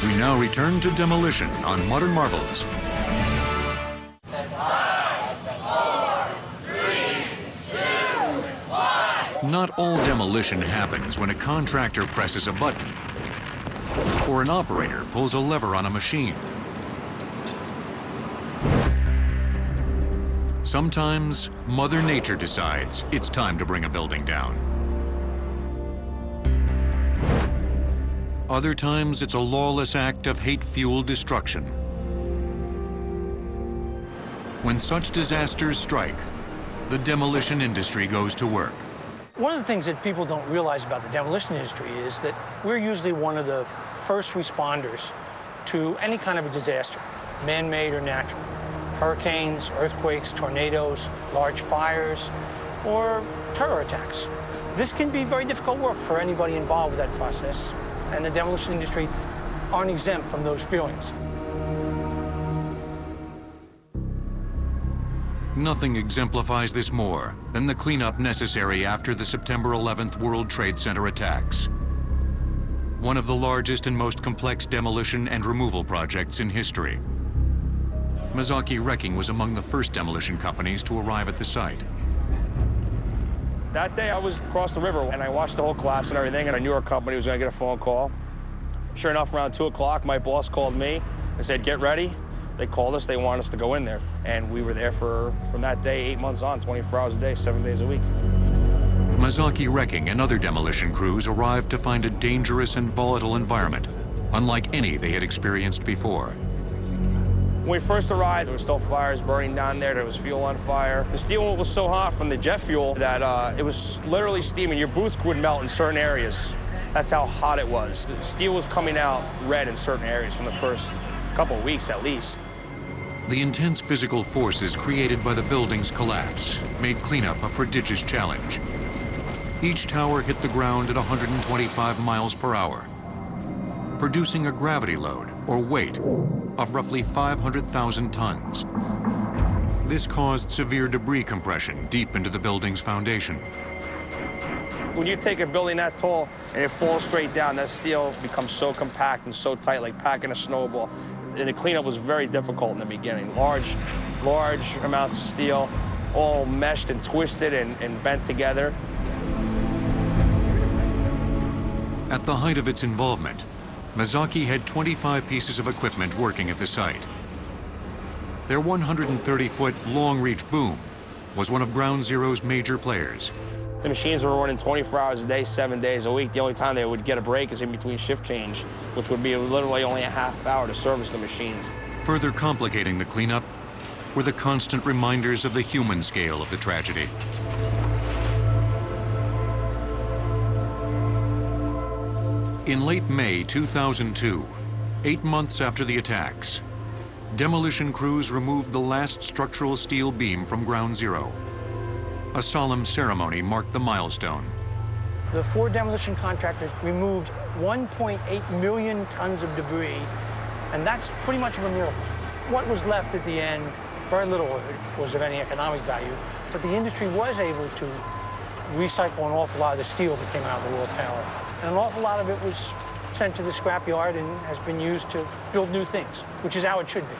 We now return to Demolition on Modern Marvels. 5, 4, 3, 2, 1. Not all demolition happens when a contractor presses a button or an operator pulls a lever on a machine. Sometimes Mother Nature decides it's time to bring a building down. Other times, it's a lawless act of hate-fueled destruction. When such disasters strike, the demolition industry goes to work. One of the things that people don't realize about the demolition industry is that we're usually one of the first responders to any kind of a disaster, man-made or natural. Hurricanes, earthquakes, tornadoes, large fires, or terror attacks. This can be very difficult work for anybody involved with that process, and the demolition industry aren't exempt from those feelings. Nothing exemplifies this more than the cleanup necessary after the September 11th World Trade Center attacks. One of the largest and most complex demolition and removal projects in history. Mazzocchi Wrecking was among the first demolition companies to arrive at the site. That day I was across the river and I watched the whole collapse and everything, and I knew our company was gonna get a phone call. Sure enough, around 2 o'clock, my boss called me and said, get ready. They called us, they want us to go in there. And we were there from that day, 8 months on, 24 hours a day, 7 days a week. Mazzocchi Wrecking and other demolition crews arrived to find a dangerous and volatile environment, unlike any they had experienced before. When we first arrived, there were still fires burning down there. There was fuel on fire. The steel was so hot from the jet fuel that it was literally steaming. Your booth would melt in certain areas. That's how hot it was. The steel was coming out red in certain areas from the first couple of weeks at least. The intense physical forces created by the building's collapse made cleanup a prodigious challenge. Each tower hit the ground at 125 miles per hour, producing a gravity load, or weight, of roughly 500,000 tons. This caused severe debris compression deep into the building's foundation. When you take a building that tall and it falls straight down, that steel becomes so compact and so tight, like packing a snowball. And the cleanup was very difficult in the beginning. Large amounts of steel, all meshed and twisted and bent together. At the height of its involvement, Mazzocchi had 25 pieces of equipment working at the site. Their 130-foot long-reach boom was one of Ground Zero's major players. The machines were running 24 hours a day, 7 days a week. The only time they would get a break is in between shift change, which would be literally only a half hour to service the machines. Further complicating the cleanup were the constant reminders of the human scale of the tragedy. In late May 2002, 8 months after the attacks, demolition crews removed the last structural steel beam from Ground Zero. A solemn ceremony marked the milestone. The 4 demolition contractors removed 1.8 million tons of debris, and that's pretty much of a miracle. What was left at the end, very little was of any economic value, but the industry was able to recycle an awful lot of the steel that came out of the World Tower. And an awful lot of it was sent to the scrapyard and has been used to build new things, which is how it should be.